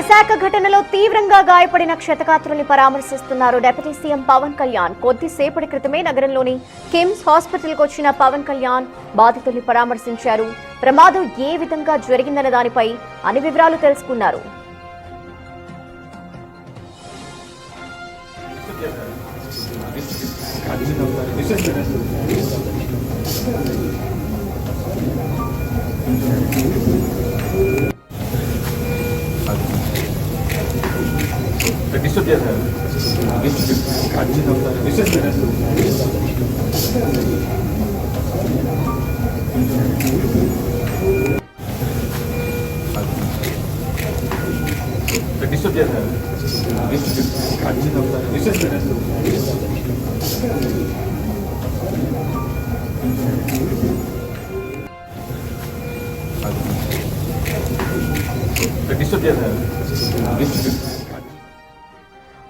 విశాఖ ఘటనలో తీవ్రంగా గాయపడిన క్షతగాత్రుల్ని పరామర్శిస్తున్నారు డిప్యూటీ సీఎం పవన్ కళ్యాణ్. కొద్దిసేపటి క్రితమే నగరంలోని కిమ్స్ హాస్పిటల్కు వచ్చిన పవన్ కళ్యాణ్ బాధితుల్ని పరామర్శించారు. ప్రమాదం ఏ విధంగా జరిగిందన్న దానిపై అన్ని వివరాలు తెలుసుకున్నారు.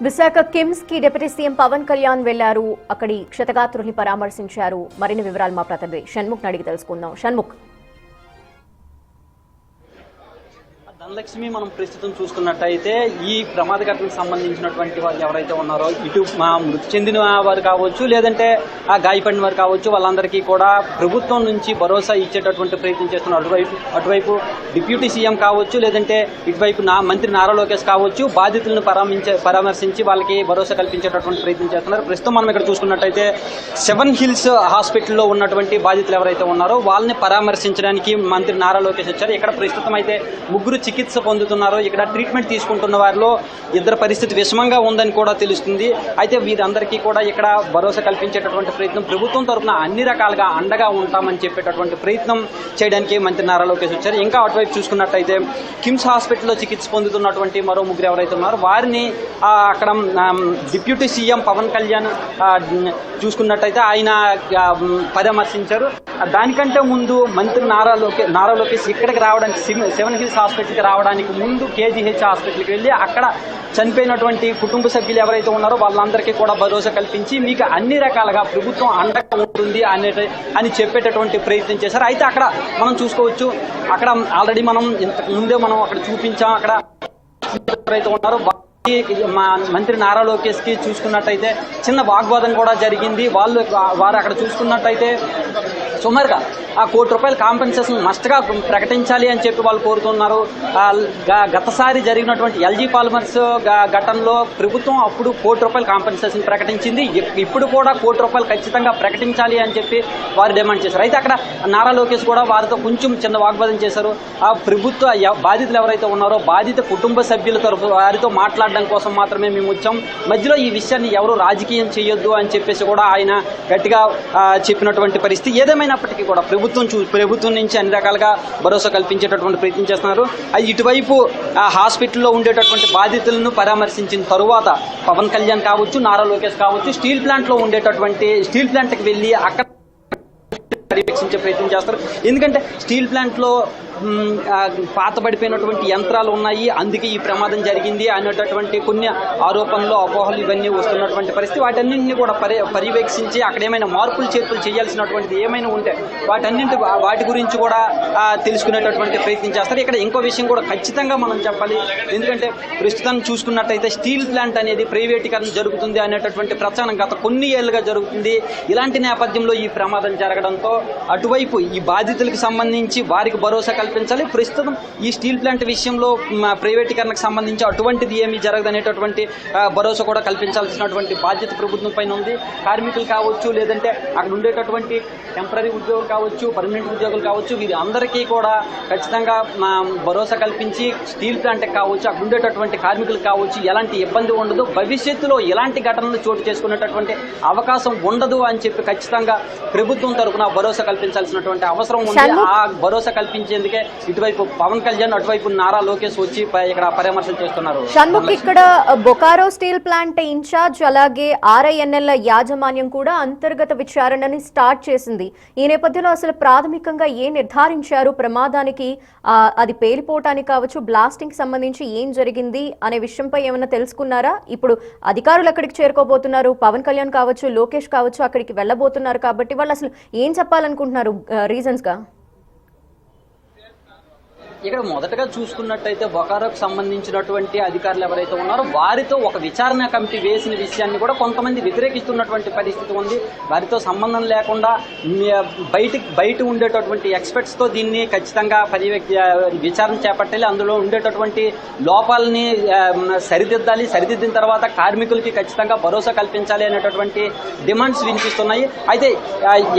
విశాఖ కిమ్స్ కి డిప్యూటీ సీఎం పవన్ కళ్యాణ్ వెళ్లారు. అక్కడి క్షతగాత్రుల్ని పరామర్శించారు. మరిన్ని వివరాలు మా ప్రతినిధి షణ్ముఖ్ అడిగి తెలుసుకుందాం. షణ్ముఖ్, ధనలక్ష్మి, మనం ప్రస్తుతం చూసుకున్నట్టయితే ఈ ప్రమాద ఘటనకు సంబంధించినటువంటి వాళ్ళు ఎవరైతే ఉన్నారో, ఇటు మా మృతి చెందిన వారు కావచ్చు, లేదంటే ఆ గాయపడిన వారు కావచ్చు, వాళ్ళందరికీ కూడా ప్రభుత్వం నుంచి భరోసా ఇచ్చేటటువంటి ప్రయత్నం చేస్తున్నారు. అటువైపు డిప్యూటీ సీఎం కావచ్చు, లేదంటే ఇటువైపు మంత్రి నారా లోకేష్ కావచ్చు, బాధితులను పరామర్శించి వాళ్ళకి భరోసా కల్పించేటటువంటి ప్రయత్నం చేస్తున్నారు. ప్రస్తుతం మనం ఇక్కడ చూసుకున్నట్టయితే సెవెన్ హిల్స్ హాస్పిటల్లో ఉన్నటువంటి బాధితులు ఎవరైతే ఉన్నారో వాళ్ళని పరామర్శించడానికి మంత్రి నారా లోకేష్ వచ్చారు. ఇక్కడ ప్రస్తుతం అయితే ముగ్గురు చికిత్స పొందుతున్నారు. ఇక్కడ ట్రీట్మెంట్ తీసుకుంటున్న వారిలో ఇద్దరు పరిస్థితి విషమంగా ఉందని కూడా తెలుస్తుంది. అయితే వీరందరికీ కూడా ఇక్కడ భరోసా కల్పించేటటువంటి ప్రయత్నం, ప్రభుత్వం తరఫున అన్ని రకాలుగా అండగా ఉంటామని చెప్పేటటువంటి ప్రయత్నం చేయడానికి మంత్రి నారా లోకేష్ వచ్చారు. ఇంకా అటువైపు చూసుకున్నట్టయితే కిమ్స్ హాస్పిటల్లో చికిత్స పొందుతున్నటువంటి మరో ముగ్గురు ఎవరైతే ఉన్నారో వారిని అక్కడ డిప్యూటీ సీఎం పవన్ కళ్యాణ్ చూసుకున్నట్టయితే ఆయన పరామర్శించారు. దానికంటే ముందు మంత్రి నారా లోకేష్ ఇక్కడికి రావడానికి, సెవెన్ హిల్స్ హాస్పిటల్కి రావడానికి ముందు కేజీహెచ్ హాస్పిటల్కి వెళ్ళి అక్కడ చనిపోయినటువంటి కుటుంబ సభ్యులు ఎవరైతే ఉన్నారో వాళ్ళందరికీ కూడా భరోసా కల్పించి మీకు అన్ని రకాలుగా ప్రభుత్వం అండగా ఉంటుంది అని చెప్పేటటువంటి ప్రయత్నం చేశారు. అయితే అక్కడ మనం చూసుకోవచ్చు, అక్కడ ఆల్రెడీ మనం ఇంతకు ముందే మనం అక్కడ చూపించాం. అక్కడ ఎవరైతే ఉన్నారో మా మంత్రి నారా లోకేష్ కి చూసుకున్నట్టయితే చిన్న వాగ్వాదం కూడా జరిగింది. వారు అక్కడ చూసుకున్నట్టయితే సుమారుగా ఆ ₹1,00,00,000 కాంపెన్సేషన్ మస్ట్గా ప్రకటించాలి అని చెప్పి వాళ్ళు కోరుతున్నారు. గతసారి జరిగినటువంటి ఎల్జీ పాలిమర్స్ ఘటనలో ప్రభుత్వం అప్పుడు ₹1,00,00,000 కాంపెన్సేషన్ ప్రకటించింది. ఇప్పుడు కూడా ₹1,00,00,000 ఖచ్చితంగా ప్రకటించాలి అని చెప్పి వారు డిమాండ్ చేశారు. అయితే అక్కడ నారా లోకేష్ కూడా వారితో కొంచెం చిన్న వాగ్వాదం చేశారు. ఆ ప్రభుత్వ బాధితులు ఎవరైతే ఉన్నారో బాధిత కుటుంబ సభ్యుల తరఫు వారితో మాట్లాడడం కోసం మాత్రమే మేము వచ్చాం, మధ్యలో ఈ విషయాన్ని ఎవరు రాజకీయం చేయొద్దు అని చెప్పేసి కూడా ఆయన గట్టిగా చెప్పినటువంటి పరిస్థితి. ఏదేమైనప్పటికీ కూడా ప్రభుత్వం నుంచి అన్ని రకాలుగా భరోసా కల్పించేటటువంటి ప్రయత్నం చేస్తున్నారు. ఇటువైపు హాస్పిటల్లో ఉండేటటువంటి బాధితులను పరామర్శించిన తరువాత పవన్ కళ్యాణ్ కావచ్చు, నారా లోకేష్ కావచ్చు, స్టీల్ ప్లాంట్కి వెళ్ళి అక్కడ పర్యవేక్షించే ప్రయత్నం చేస్తారు. ఎందుకంటే స్టీల్ ప్లాంట్లో పాతబడిపోయినటువంటి యంత్రాలు ఉన్నాయి, అందుకే ఈ ప్రమాదం జరిగింది అనేటటువంటి కొన్ని ఆరోపణలు, అపోహలు ఇవన్నీ వస్తున్నటువంటి పరిస్థితి. వాటన్నింటినీ కూడా పర్యవేక్షించి అక్కడ ఏమైనా మార్పులు చేర్పులు చేయాల్సినటువంటిది ఏమైనా ఉంటే వాటి గురించి కూడా తెలుసుకునేటటువంటి ప్రయత్నం చేస్తారు. ఇక్కడ ఇంకో విషయం కూడా ఖచ్చితంగా మనం చెప్పాలి. ఎందుకంటే ప్రస్తుతం చూసుకున్నట్టయితే స్టీల్ ప్లాంట్ అనేది ప్రైవేటీకరణ జరుగుతుంది అనేటటువంటి ప్రచారం గత కొన్ని ఏళ్లుగా జరుగుతుంది. ఇలాంటి నేపథ్యంలో ఈ ప్రమాదం జరగడంతో అటువైపు ఈ బాధితులకు సంబంధించి వారికి భరోసా కల్పించాలి. ప్రస్తుతం ఈ స్టీల్ ప్లాంట్ విషయంలో ప్రైవేటీకరణకు సంబంధించి అటువంటిది ఏమీ జరగదనేటటువంటి భరోసా కూడా కల్పించాల్సినటువంటి బాధ్యత ప్రభుత్వం పైన ఉంది. కార్మికులు కావచ్చు, లేదంటే అక్కడ ఉండేటటువంటి టెంపరీ ఉద్యోగులు కావచ్చు, పర్మనెంట్ ఉద్యోగులు కావచ్చు, వీరి అందరికీ కూడా ఖచ్చితంగా భరోసా కల్పించి స్టీల్ ప్లాంట్ కావచ్చు, అక్కడ ఉండేటటువంటి కార్మికులు కావచ్చు ఎలాంటి ఇబ్బంది ఉండదు, భవిష్యత్తులో ఎలాంటి ఘటనలు చోటు చేసుకునేటటువంటి అవకాశం ఉండదు అని చెప్పి ఖచ్చితంగా ప్రభుత్వం తరఫున భరోసా కల్పించాల్సినటువంటి అవసరం ఉంది. ఆ భరోసా కల్పించేందుకే ఇటువైపు పవన్ కళ్యాణ్, అటువైపు నారా లోకేష్ వచ్చి ఇక్కడ పరామర్శలు చేస్తున్నారు. షణ్ముఖ్, ఇక్కడ బొకారో స్టీల్ ప్లాంట్ ఇన్ఛార్జ్ అలాగే RINL యాజమాన్యం కూడా అంతర్గత విచారణని స్టార్ట్ చేసింది. ఈ నేపథ్యంలో అసలు ప్రాథమికంగా ఏం నిర్ధారించారు? ప్రమాదానికి అది పేలిపోవటానికి కావచ్చు, బ్లాస్టింగ్ సంబంధించి ఏం జరిగింది అనే విషయంపై ఏమైనా తెలుసుకున్నారా? ఇప్పుడు అధికారులు అక్కడికి చేరుకోబోతున్నారు, పవన్ కళ్యాణ్ కావచ్చు, లోకేష్ కావచ్చు అక్కడికి వెళ్ళబోతున్నారు కాబట్టి వాళ్ళు అసలు ఏం చెప్పాలనుకుంటున్నారు రీజన్స్ గా? ఇక్కడ మొదటగా చూసుకున్నట్టయితే బొకారోకు సంబంధించినటువంటి అధికారులు ఎవరైతే ఉన్నారో వారితో ఒక విచారణ కమిటీ వేసిన విషయాన్ని కూడా కొంతమంది వ్యతిరేకిస్తున్నటువంటి పరిస్థితి ఉంది. వారితో సంబంధం లేకుండా బయట ఉండేటటువంటి ఎక్స్పర్ట్స్ తో దీన్ని ఖచ్చితంగా విచారణ చేపట్టాలి. అందులో ఉండేటటువంటి లోపాలని సరిదిద్దాలి. సరిదిద్దిన తర్వాత కార్మికులకి ఖచ్చితంగా భరోసా కల్పించాలి అనేటటువంటి డిమాండ్స్ వినిపిస్తున్నాయి. అయితే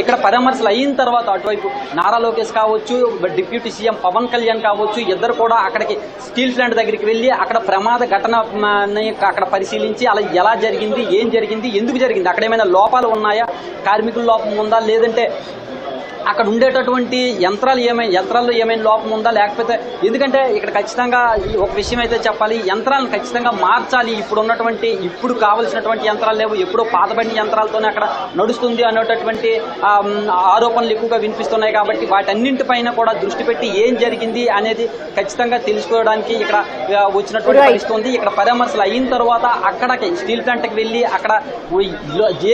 ఇక్కడ పరామర్శలు అయిన తర్వాత అటువైపు నారా లోకేష్ కావచ్చు, డిప్యూటీ సీఎం పవన్ కళ్యాణ్ కావచ్చు, ఇద్దరు కూడా అక్కడికి స్టీల్ ప్లాంట్ దగ్గరికి వెళ్ళి అక్కడ ప్రమాద ఘటనని అక్కడ పరిశీలించి అలా ఎలా జరిగింది, ఏం జరిగింది, ఎందుకు జరిగింది, అక్కడ ఏమైనా లోపాలు ఉన్నాయా, కార్మికుల లోపం ఉందా, లేదంటే అక్కడ ఉండేటటువంటి యంత్రాల్లో ఏమైనా లోపం ఉందా, లేకపోతే ఎందుకంటే ఇక్కడ ఖచ్చితంగా ఒక విషయం అయితే చెప్పాలి, యంత్రాలను ఖచ్చితంగా మార్చాలి. ఇప్పుడు కావలసినటువంటి యంత్రాలు లేవు, ఎప్పుడో పాతబడిన యంత్రాలతోనే అక్కడ నడుస్తుంది అనేటటువంటి ఆరోపణలు ఎక్కువగా వినిపిస్తున్నాయి. కాబట్టి వాటన్నింటిపైన కూడా దృష్టి పెట్టి ఏం జరిగింది అనేది ఖచ్చితంగా తెలుసుకోవడానికి ఇక్కడ వచ్చినటువంటి పరిస్థితి ఉంది. ఇక్కడ పరామర్శలు అయిన తర్వాత అక్కడికి స్టీల్ ప్లాంట్కి వెళ్ళి అక్కడ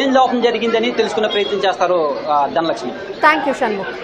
ఏం లోపం జరిగిందని తెలుసుకునే ప్రయత్నం చేస్తారు ధనలక్ష్మి. Thank you Shanmukh.